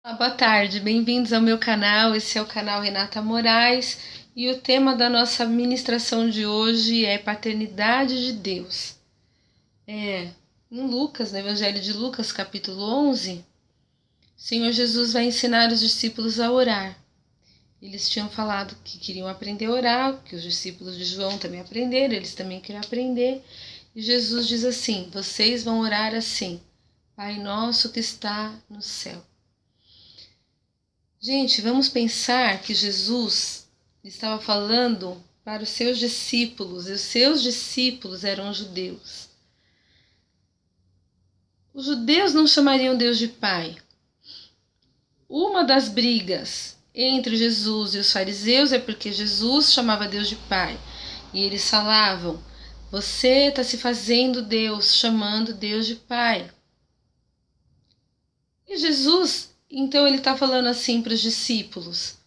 Boa tarde, bem-vindos ao meu canal. Esse é o canal Renata Moraes e o tema da nossa ministração de hoje é Paternidade de Deus. Em Lucas, no Evangelho de Lucas, capítulo 11, o Senhor Jesus vai ensinar os discípulos a orar. Eles tinham falado que queriam aprender a orar, que os discípulos de João também aprenderam, eles também queriam aprender. E Jesus diz assim: vocês vão orar assim: Pai nosso que está no céu. Gente, vamos pensar que Jesus estava falando para os seus discípulos, e os seus discípulos eram judeus. Os judeus não chamariam Deus de Pai. Uma das brigas entre Jesus e os fariseus é porque Jesus chamava Deus de Pai. E eles falavam: você está se fazendo Deus, chamando Deus de Pai. E Jesus, então, ele está falando assim para os discípulos: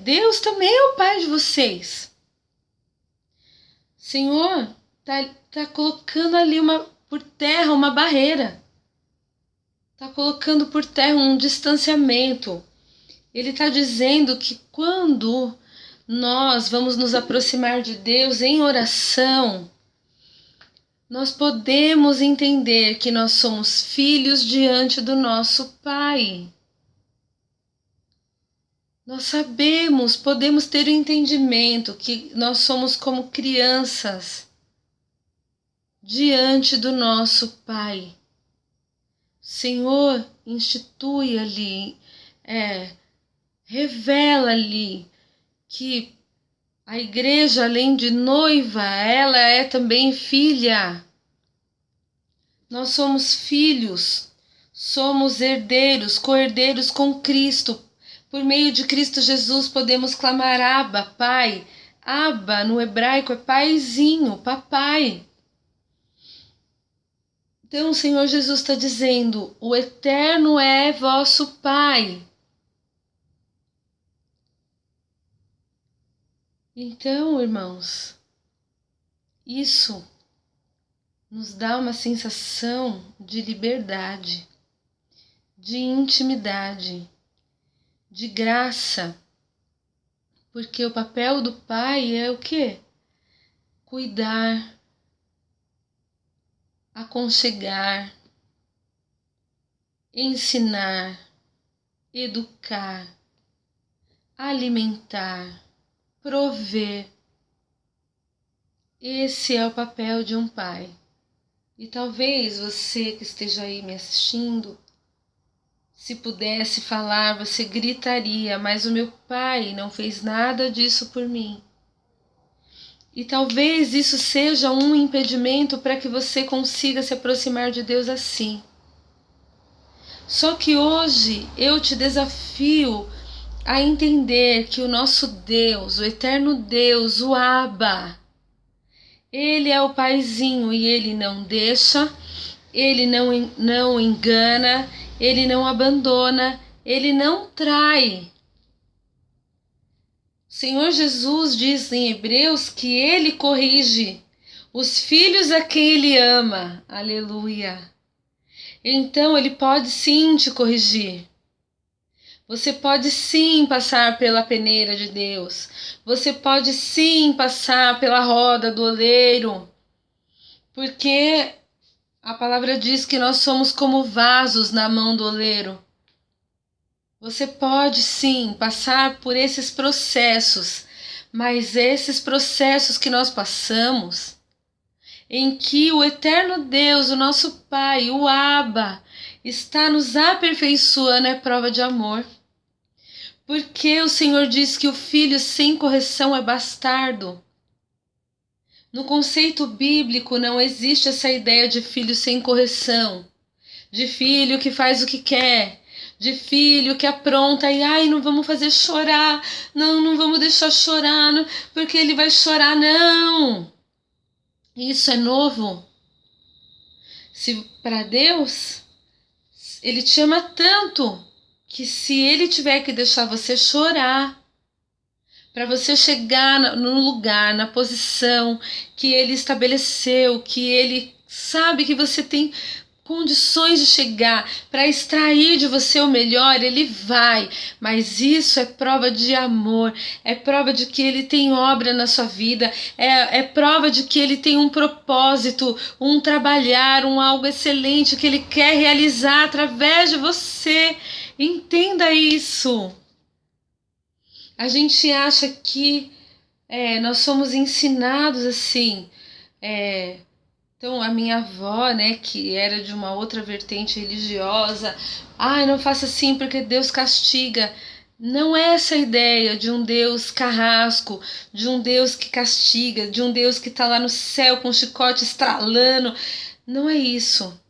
Deus também é o Pai de vocês. Senhor, tá colocando ali por terra uma barreira. Tá colocando por terra um distanciamento. Ele está dizendo que quando nós vamos nos aproximar de Deus em oração, nós podemos entender que nós somos filhos diante do nosso Pai. Nós sabemos, podemos ter o entendimento que nós somos como crianças diante do nosso Pai. Senhor, institui ali, revela ali que a igreja, além de noiva, ela é também filha. Nós somos filhos, somos herdeiros, co-herdeiros com Cristo. Por meio de Cristo Jesus podemos clamar Abba, Pai. Abba no hebraico é paizinho, papai. Então o Senhor Jesus está dizendo: o Eterno é vosso Pai. Então, irmãos, isso nos dá uma sensação de liberdade, de intimidade, de graça. Porque o papel do Pai é o quê? Cuidar, aconchegar, ensinar, educar, alimentar, prover. Esse é o papel de um pai. E talvez você que esteja aí me assistindo, se pudesse falar, você gritaria: mas o meu pai não fez nada disso por mim. E talvez isso seja um impedimento para que você consiga se aproximar de Deus assim. Só que hoje eu te desafio a entender que o nosso Deus, o eterno Deus, o Abba, ele é o paizinho e ele não deixa, ele não engana, ele não abandona, ele não trai. O Senhor Jesus diz em Hebreus que ele corrige os filhos a quem ele ama. Aleluia. Então ele pode sim te corrigir. Você pode sim passar pela peneira de Deus. Você pode sim passar pela roda do oleiro. Porque a palavra diz que nós somos como vasos na mão do oleiro. Você pode sim passar por esses processos, mas esses processos que nós passamos, em que o eterno Deus, o nosso Pai, o Abba, está nos aperfeiçoando, é prova de amor. Porque o Senhor diz que o filho sem correção é bastardo. No conceito bíblico não existe essa ideia de filho sem correção, de filho que faz o que quer, de filho que apronta e não vamos fazer chorar, não vamos deixar chorar, não, porque ele vai chorar, não. Isso é novo. Se para Deus, ele te ama tanto que se ele tiver que deixar você chorar, para você chegar no lugar, na posição que ele estabeleceu, que ele sabe que você tem condições de chegar, para extrair de você o melhor, ele vai. Mas isso é prova de amor, é prova de que ele tem obra na sua vida, é prova de que ele tem um propósito, um trabalhar, um algo excelente que ele quer realizar através de você. Entenda isso. A gente acha que nós somos ensinados assim. Então, a minha avó, né, que era de uma outra vertente religiosa, ai, não faça assim porque Deus castiga. Não é essa a ideia de um Deus carrasco, de um Deus que castiga, de um Deus que está lá no céu com o chicote estralando. Não é isso.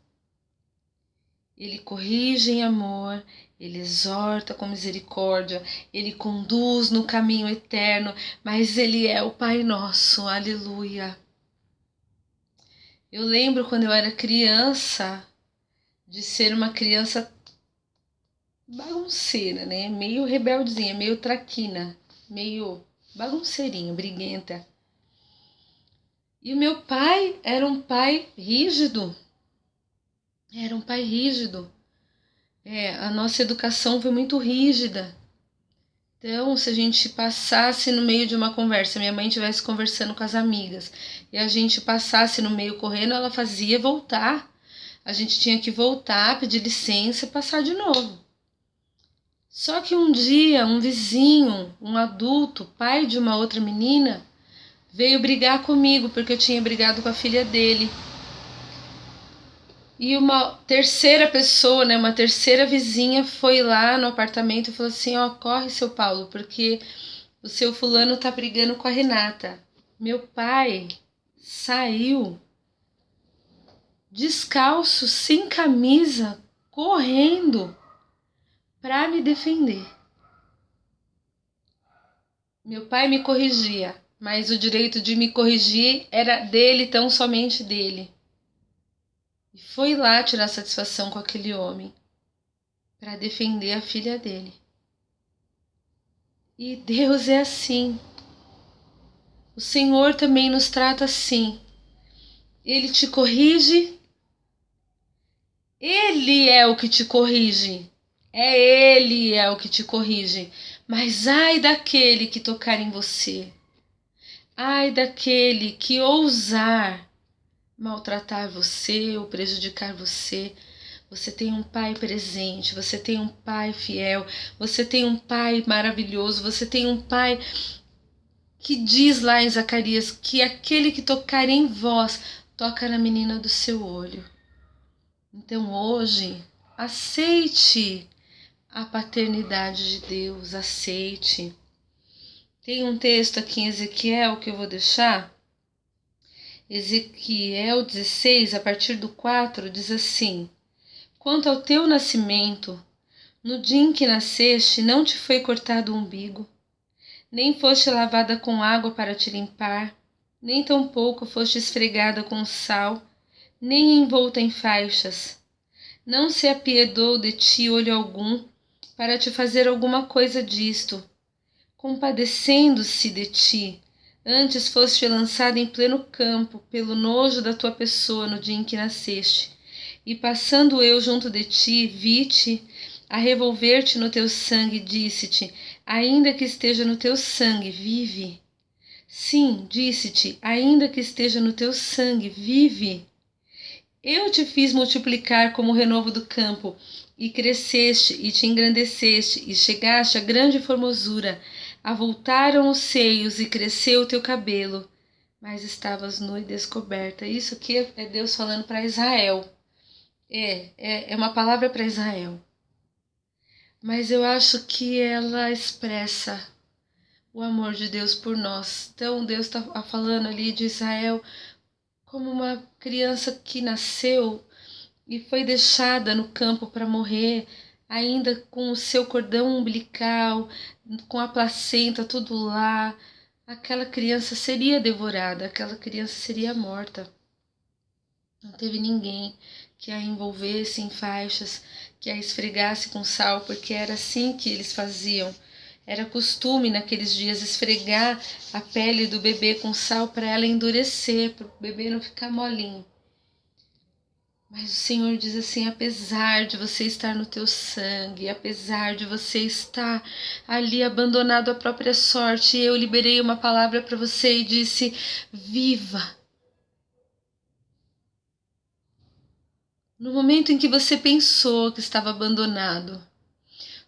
Ele corrige em amor, ele exorta com misericórdia, ele conduz no caminho eterno, mas ele é o Pai nosso, aleluia. Eu lembro quando eu era criança, de ser uma criança bagunceira, né? Meio rebeldezinha, meio traquina, meio bagunceirinho, briguenta. E o meu pai era um pai rígido. Era um pai rígido. A nossa educação foi muito rígida. Então, se a gente passasse no meio de uma conversa, minha mãe estivesse conversando com as amigas, e a gente passasse no meio correndo, ela fazia voltar. A gente tinha que voltar, pedir licença e passar de novo. Só que um dia, um vizinho, um adulto, pai de uma outra menina, veio brigar comigo, porque eu tinha brigado com a filha dele. E uma terceira pessoa, né, uma terceira vizinha foi lá no apartamento e falou assim, ó, corre, seu Paulo, porque o seu fulano tá brigando com a Renata. Meu pai saiu descalço, sem camisa, correndo para me defender. Meu pai me corrigia, mas o direito de me corrigir era dele, tão somente dele. E foi lá tirar satisfação com aquele homem para defender a filha dele. E Deus é assim. O Senhor também nos trata assim. Ele te corrige. Ele é o que te corrige. Ele é o que te corrige. Mas ai daquele que tocar em você. Ai daquele que ousar maltratar você ou prejudicar você. Você tem um pai presente, você tem um pai fiel, você tem um pai maravilhoso, você tem um pai que diz lá em Zacarias que aquele que tocar em vós toca na menina do seu olho. Então hoje, aceite a paternidade de Deus, aceite. Tem um texto aqui em Ezequiel que eu vou deixar. Ezequiel 16, a partir do 4, diz assim: quanto ao teu nascimento, no dia em que nasceste, não te foi cortado o umbigo, nem foste lavada com água para te limpar, nem tampouco foste esfregada com sal, nem envolta em faixas. Não se apiedou de ti olho algum, para te fazer alguma coisa disto. Compadecendo-se de ti, antes foste lançada em pleno campo, pelo nojo da tua pessoa no dia em que nasceste. E passando eu junto de ti, vi-te a revolver-te no teu sangue, disse-te, ainda que esteja no teu sangue, vive. Sim, disse-te, ainda que esteja no teu sangue, vive. Eu te fiz multiplicar como o renovo do campo, e cresceste, e te engrandeceste, e chegaste a grande formosura. Avultaram os seios, e cresceu o teu cabelo, mas estavas nua e descoberta. Isso aqui é Deus falando para Israel. É uma palavra para Israel. Mas eu acho que ela expressa o amor de Deus por nós. Então Deus está falando ali de Israel como uma criança que nasceu e foi deixada no campo para morrer, ainda com o seu cordão umbilical, com a placenta tudo lá. Aquela criança seria devorada, aquela criança seria morta. Não teve ninguém que a envolvesse em faixas, que a esfregasse com sal, porque era assim que eles faziam. Era costume naqueles dias esfregar a pele do bebê com sal para ela endurecer, para o bebê não ficar molinho. Mas o Senhor diz assim, apesar de você estar no teu sangue, apesar de você estar ali abandonado à própria sorte, eu liberei uma palavra para você e disse, viva. No momento em que você pensou que estava abandonado,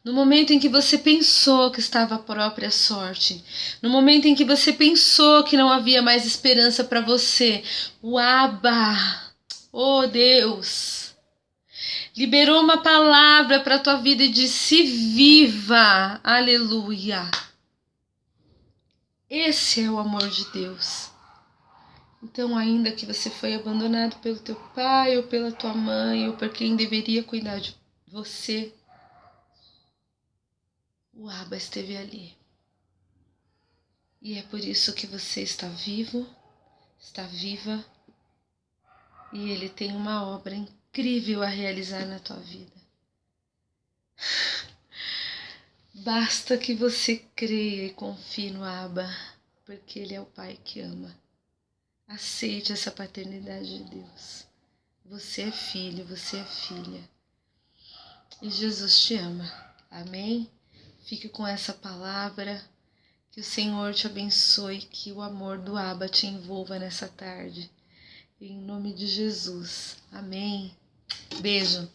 no momento em que você pensou que estava a própria sorte, no momento em que você pensou que não havia mais esperança para você, o Abba, oh Deus, liberou uma palavra para a tua vida e disse viva, aleluia. Esse é o amor de Deus. Então, ainda que você foi abandonado pelo teu pai ou pela tua mãe ou por quem deveria cuidar de você, o Abba esteve ali. E é por isso que você está vivo, está viva, e Ele tem uma obra incrível a realizar na tua vida. Basta que você creia e confie no Abba, porque Ele é o Pai que ama. Aceite essa paternidade de Deus. Você é filho, você é filha. E Jesus te ama. Amém? Fique com essa palavra. Que o Senhor te abençoe, que o amor do Abba te envolva nessa tarde. Em nome de Jesus. Amém. Beijo.